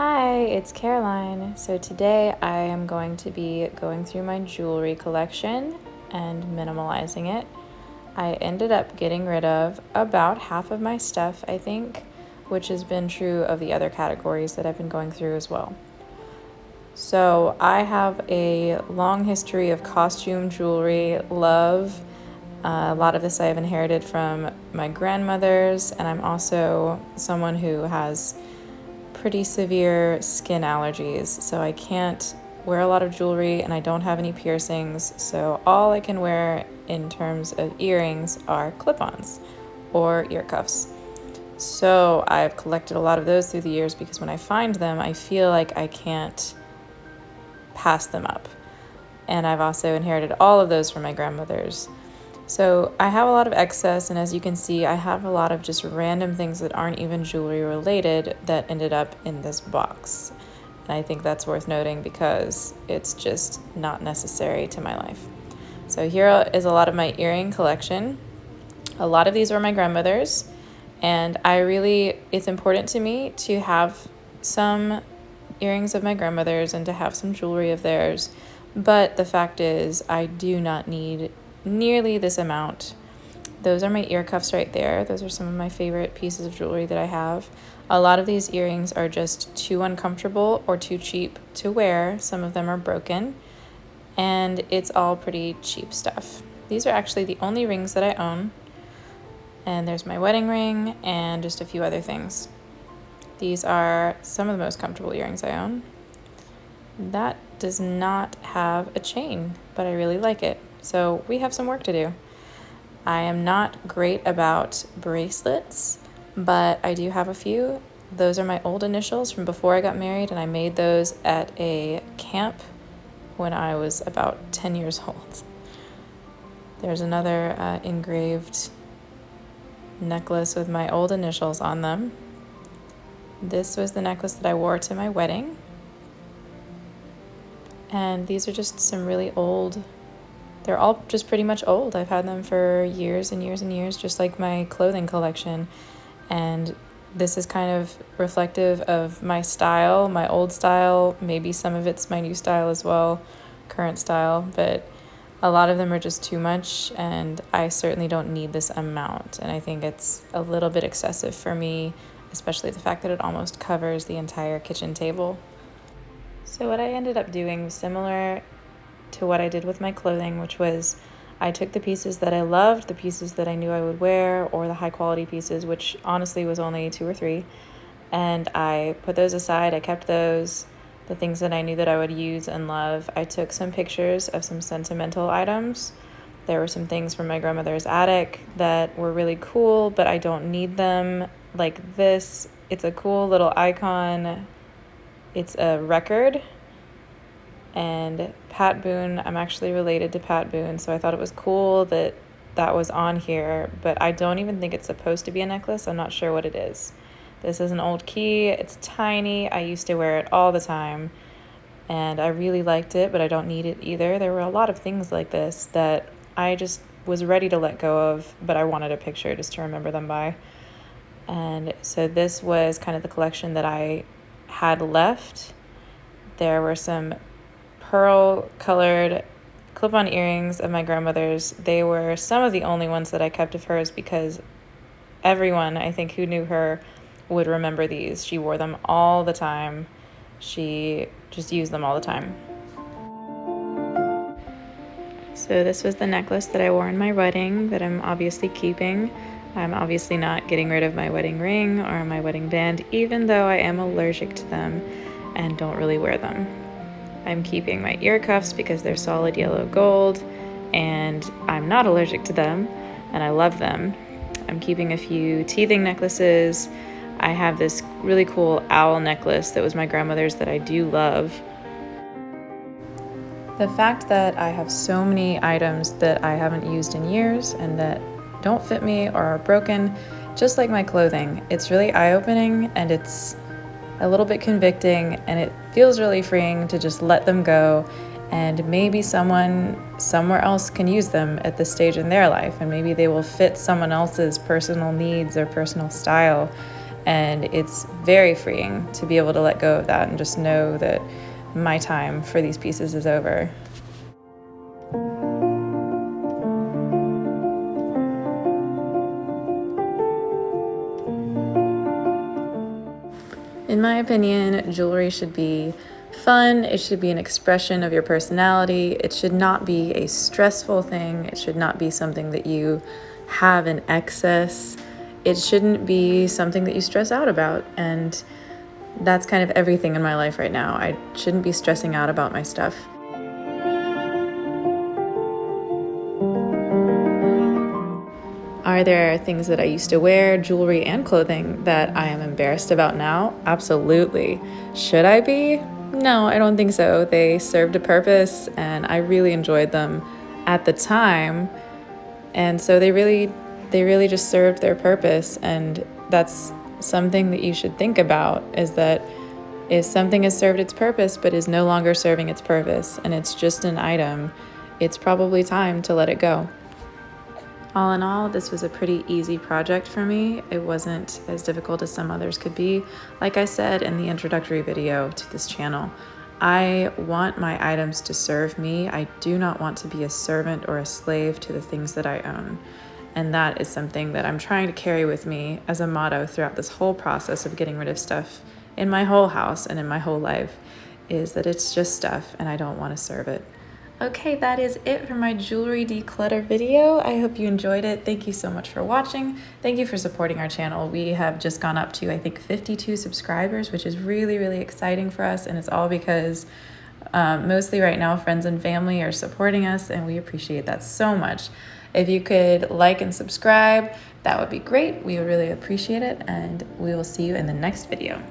Hi, it's Caroline. So today I am going to be going through my jewelry collection and minimalizing it. I ended up getting rid of about half of my stuff, I think, which has been true of the other categories that I've been going through as well. So I have a long history of costume jewelry love. A lot of this I have inherited from my grandmothers, and I'm also someone who has pretty severe skin allergies, so I can't wear a lot of jewelry and I don't have any piercings, so all I can wear in terms of earrings are clip-ons or ear cuffs. So I've collected a lot of those through the years because when I find them, I feel like I can't pass them up. And I've also inherited all of those from my grandmothers. So I have a lot of excess, and as you can see, I have a lot of just random things that aren't even jewelry related that ended up in this box. And I think that's worth noting because it's just not necessary to my life. So here is a lot of my earring collection. A lot of these were my grandmother's, and it's important to me to have some earrings of my grandmother's and to have some jewelry of theirs. But the fact is, I do not need nearly this amount. Those are my ear cuffs right there. Those are some of my favorite pieces of jewelry that I have. A lot of these earrings are just too uncomfortable or too cheap to wear. Some of them are broken, and it's all pretty cheap stuff. These are actually the only rings that I own, and there's my wedding ring and just a few other things. These are some of the most comfortable earrings I own. That does not have a chain, but I really like it. So we have some work to do. I am not great about bracelets, but I do have a few. Those are my old initials from before I got married, and I made those at a camp when I was about 10 years old. There's another engraved necklace with my old initials on them. This was the necklace that I wore to my wedding. And these are just some really old, they're all just pretty much old. I've had them for years and years and years, just like my clothing collection. And this is kind of reflective of my style, my old style. Maybe some of it's my new style as well, current style. But a lot of them are just too much, and I certainly don't need this amount. And I think it's a little bit excessive for me, especially the fact that it almost covers the entire kitchen table. So what I ended up doing was similar to what I did with my clothing, which was I took the pieces that I loved, the pieces that I knew I would wear, or the high quality pieces, which honestly was only 2 or 3, and I put those aside. I kept those. The things that I knew that I would use and love. I took some pictures of some sentimental items. There were some things from my grandmother's attic that were really cool, but I don't need them. Like this, it's a cool little icon. It's a record, and Pat Boone, I'm actually related to Pat Boone, so I thought it was cool that that was on here, but I don't even think it's supposed to be a necklace. I'm not sure what it is. This is an old key. It's tiny. I used to wear it all the time, and I really liked it, but I don't need it either. There were a lot of things like this that I just was ready to let go of, but I wanted a picture just to remember them by. And so this was kind of the collection that I had left. There were some pearl-colored clip-on earrings of my grandmother's. They were some of the only ones that I kept of hers because everyone, I think, who knew her would remember these. She wore them all the time. She just used them all the time. So this was the necklace that I wore in my wedding that I'm obviously keeping. I'm obviously not getting rid of my wedding ring or my wedding band, even though I am allergic to them and don't really wear them. I'm keeping my ear cuffs because they're solid yellow gold, and I'm not allergic to them, and I love them. I'm keeping a few teething necklaces. I have this really cool owl necklace that was my grandmother's that I do love. The fact that I have so many items that I haven't used in years and that don't fit me or are broken, just like my clothing, it's really eye-opening, and it's a little bit convicting, and it feels really freeing to just let them go, and maybe someone somewhere else can use them at this stage in their life, and maybe they will fit someone else's personal needs or personal style. And it's very freeing to be able to let go of that and just know that my time for these pieces is over. In my opinion, jewelry should be fun. It should be an expression of your personality. It should not be a stressful thing. It should not be something that you have in excess. It shouldn't be something that you stress out about. And that's kind of everything in my life right now. I shouldn't be stressing out about my stuff. Are there things that I used to wear, jewelry and clothing, that I am embarrassed about now? Absolutely. Should I be? No, I don't think so. They served a purpose and I really enjoyed them at the time. And so they really just served their purpose. And that's something that you should think about, is that if something has served its purpose but is no longer serving its purpose and it's just an item, it's probably time to let it go. All in all, this was a pretty easy project for me. It wasn't as difficult as some others could be. Like I said in the introductory video to this channel, I want my items to serve me. I do not want to be a servant or a slave to the things that I own. And that is something that I'm trying to carry with me as a motto throughout this whole process of getting rid of stuff in my whole house and in my whole life, is that it's just stuff and I don't want to serve it. Okay, that is it for my jewelry declutter video. I hope you enjoyed it. Thank you so much for watching. Thank you for supporting our channel. We have just gone up to, I think, 52 subscribers, which is really, really exciting for us. And it's all because mostly right now, friends and family are supporting us, and we appreciate that so much. If you could like and subscribe, that would be great. We would really appreciate it, and we will see you in the next video.